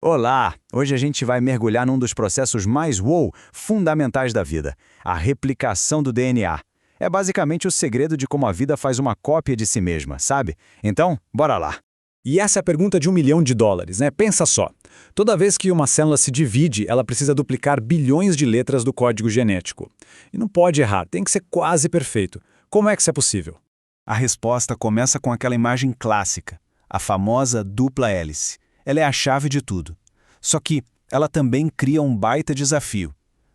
Olá! Hoje a gente vai mergulhar num dos processos mais fundamentais da vida, a replicação do DNA. É basicamente o segredo de como a vida faz uma cópia de si mesma, sabe? Então, bora lá! E essa é a pergunta de $1 milhão, né? Pensa só. Toda vez que uma célula se divide, ela precisa duplicar bilhões de letras do código genético. E não pode errar, tem que ser quase perfeito. Como é que isso é possível? A resposta começa com aquela imagem clássica, a famosa dupla hélice. Ela é a chave de tudo. Só que ela também cria um baita desafio.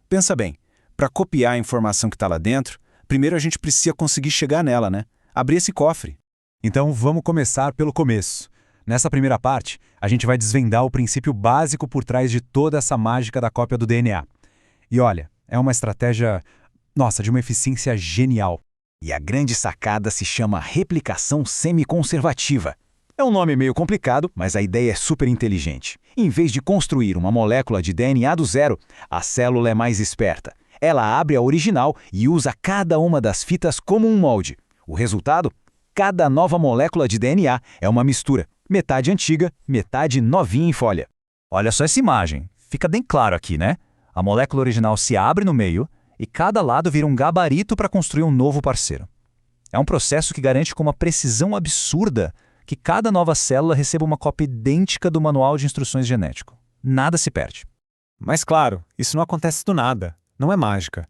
Pensa bem, para copiar a informação que está lá dentro, primeiro a gente precisa conseguir chegar nela, né? Abrir esse cofre. Então vamos começar pelo começo. Nessa primeira parte, a gente vai desvendar o princípio básico por trás de toda essa mágica da cópia do DNA. E olha, é uma estratégia, de uma eficiência genial. E a grande sacada se chama replicação semiconservativa. É um nome meio complicado, mas a ideia é super inteligente. Em vez de construir uma molécula de DNA do zero, a célula é mais esperta. Ela abre a original e usa cada uma das fitas como um molde. O resultado? Cada nova molécula de DNA é uma mistura, metade antiga, metade novinha em folha. Olha só essa imagem, fica bem claro aqui, né? A molécula original se abre no meio e cada lado vira um gabarito para construir um novo parceiro. É um processo que garante com uma precisão absurda que cada nova célula receba uma cópia idêntica do manual de instruções genético. Nada se perde. Mas claro, isso não acontece do nada, não é mágica.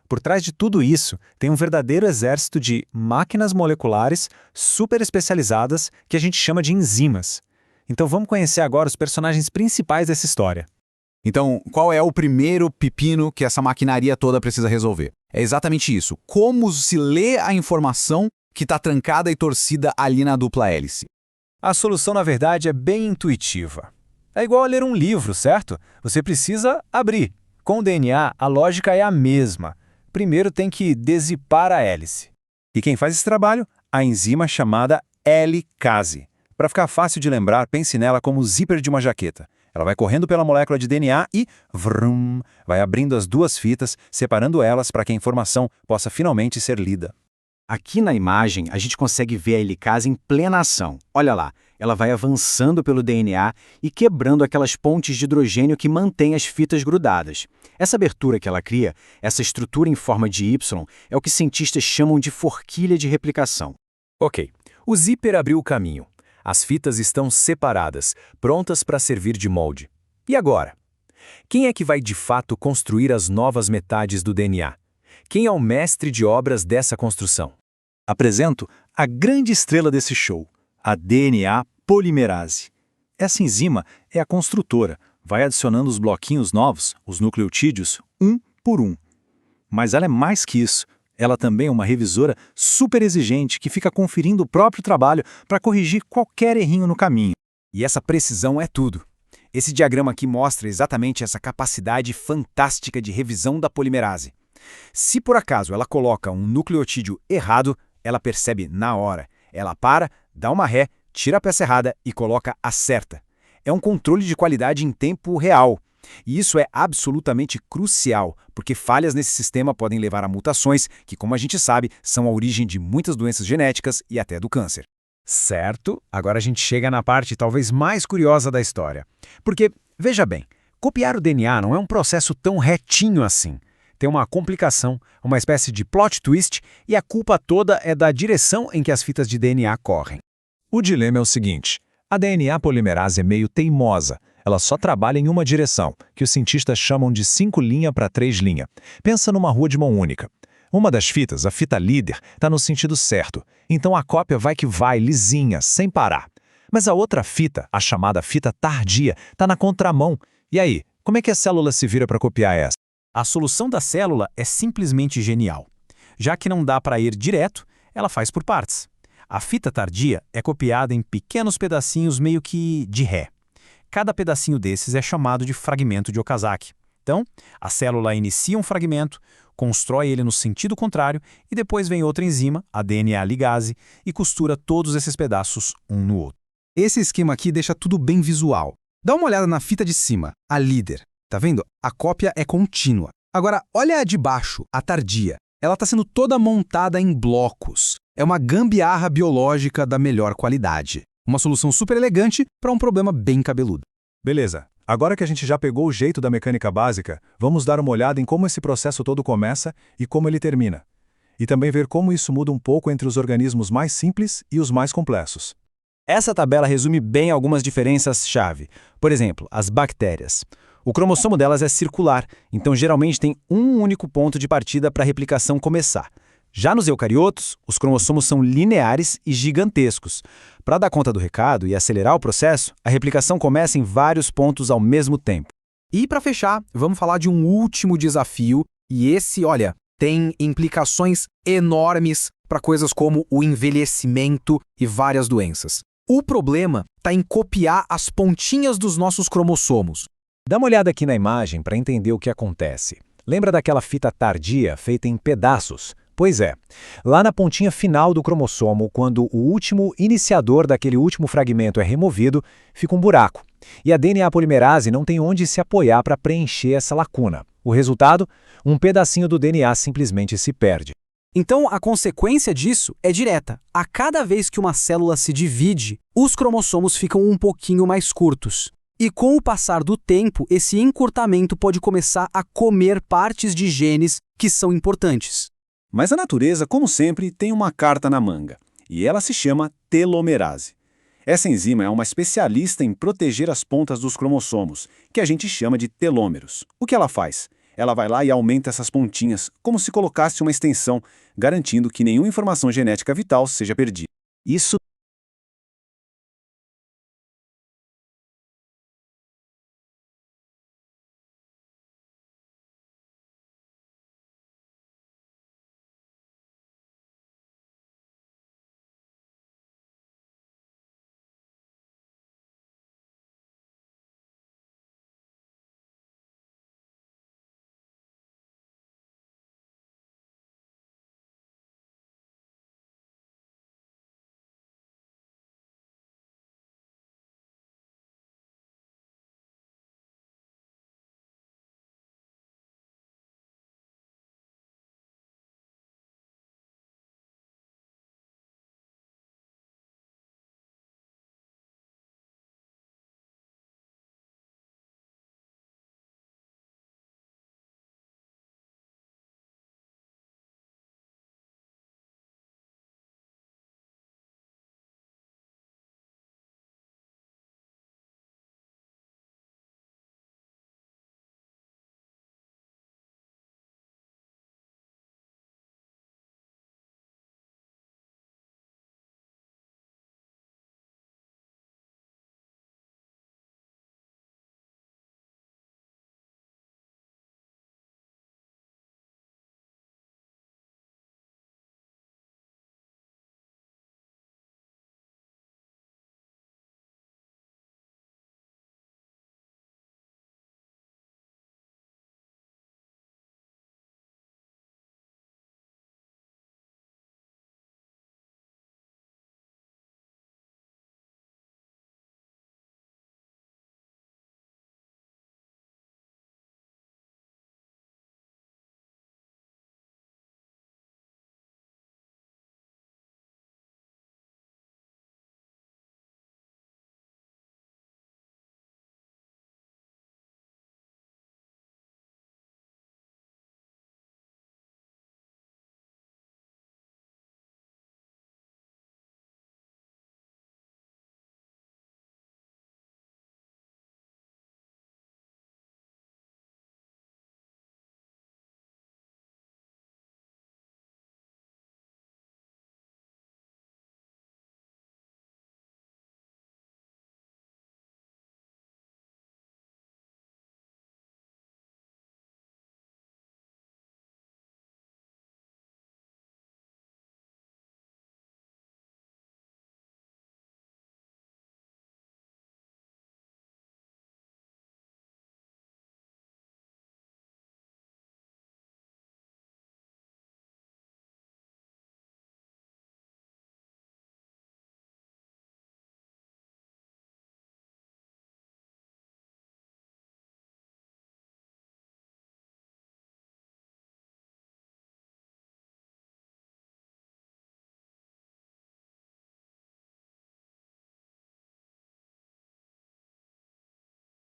Por trás de tudo isso, tem um verdadeiro exército de máquinas moleculares super especializadas que a gente chama de enzimas. Então vamos conhecer agora os personagens principais dessa história. Então, qual é o primeiro pepino que essa maquinaria toda precisa resolver? É exatamente isso. Como se lê a informação que está trancada e torcida ali na dupla hélice? A solução, na verdade, é bem intuitiva. É igual a ler um livro, certo? Você precisa abrir. Com o DNA, a lógica é a mesma. Primeiro tem que dezipar a hélice. E quem faz esse trabalho? A enzima chamada helicase. Para ficar fácil de lembrar, pense nela como o zíper de uma jaqueta. Ela vai correndo pela molécula de DNA e, vrum, vai abrindo as duas fitas, separando elas para que a informação possa finalmente ser lida. Aqui na imagem, a gente consegue ver a helicase em plena ação. Olha lá, ela vai avançando pelo DNA e quebrando aquelas pontes de hidrogênio que mantêm as fitas grudadas. Essa abertura que ela cria, essa estrutura em forma de Y, é o que cientistas chamam de forquilha de replicação. Ok, o zíper abriu o caminho. As fitas estão separadas, prontas para servir de molde. E agora? Quem é que vai de fato construir as novas metades do DNA? Quem é o mestre de obras dessa construção? Apresento a grande estrela desse show, a DNA polimerase. Essa enzima é a construtora, vai adicionando os bloquinhos novos, os nucleotídeos, um por um. Mas ela é mais que isso. Ela também é uma revisora super exigente que fica conferindo o próprio trabalho para corrigir qualquer errinho no caminho. E essa precisão é tudo. Esse diagrama aqui mostra exatamente essa capacidade fantástica de revisão da polimerase. Se por acaso ela coloca um nucleotídeo errado, ela percebe na hora. Ela para, dá uma ré, tira a peça errada e coloca a certa. É um controle de qualidade em tempo real. E isso é absolutamente crucial, porque falhas nesse sistema podem levar a mutações que, como a gente sabe, são a origem de muitas doenças genéticas e até do câncer. Certo, agora a gente chega na parte talvez mais curiosa da história. Porque, veja bem, copiar o DNA não é um processo tão retinho assim. Tem uma complicação, uma espécie de plot twist, e a culpa toda é da direção em que as fitas de DNA correm. O dilema é o seguinte: a DNA polimerase é meio teimosa. Ela só trabalha em uma direção, que os cientistas chamam de 5' para 3'. Pensa numa rua de mão única. Uma das fitas, a fita líder, está no sentido certo, então a cópia vai que vai, lisinha, sem parar. Mas a outra fita, a chamada fita tardia, está na contramão. E aí, como é que a célula se vira para copiar essa? A solução da célula é simplesmente genial. Já que não dá para ir direto, ela faz por partes. A fita tardia é copiada em pequenos pedacinhos meio que de ré. Cada pedacinho desses é chamado de fragmento de Okazaki. Então, a célula inicia um fragmento, constrói ele no sentido contrário e depois vem outra enzima, a DNA ligase, e costura todos esses pedaços um no outro. Esse esquema aqui deixa tudo bem visual. Dá uma olhada na fita de cima, a líder. Tá vendo? A cópia é contínua. Agora, olha a de baixo, a tardia. Ela está sendo toda montada em blocos. É uma gambiarra biológica da melhor qualidade. Uma solução super elegante para um problema bem cabeludo. Beleza, Agora que a gente já pegou o jeito da mecânica básica, vamos dar uma olhada em como esse processo todo começa e como ele termina. E também ver como isso muda um pouco entre os organismos mais simples e os mais complexos. Essa tabela resume bem algumas diferenças-chave. Por exemplo, as bactérias. O cromossomo delas é circular, então geralmente tem um único ponto de partida para a replicação começar. Já nos eucariotos, os cromossomos são lineares e gigantescos. Para dar conta do recado e acelerar o processo, a replicação começa em vários pontos ao mesmo tempo. E para fechar, vamos falar de um último desafio, e esse, olha, tem implicações enormes para coisas como o envelhecimento e várias doenças. O problema está em copiar as pontinhas dos nossos cromossomos. Dá uma olhada aqui na imagem para entender o que acontece. Lembra daquela fita tardia feita em pedaços? Pois é, lá na pontinha final do cromossomo, quando o último iniciador daquele último fragmento é removido, fica um buraco. E a DNA polimerase não tem onde se apoiar para preencher essa lacuna. O resultado? Um pedacinho do DNA simplesmente se perde. Então, a consequência disso é direta. A cada vez que uma célula se divide, os cromossomos ficam um pouquinho mais curtos. E com o passar do tempo, esse encurtamento pode começar a comer partes de genes que são importantes. Mas a natureza, como sempre, tem uma carta na manga, e ela se chama telomerase. Essa enzima é uma especialista em proteger as pontas dos cromossomos, que a gente chama de telômeros. O que ela faz? Ela vai lá e aumenta essas pontinhas, como se colocasse uma extensão, garantindo que nenhuma informação genética vital seja perdida. Isso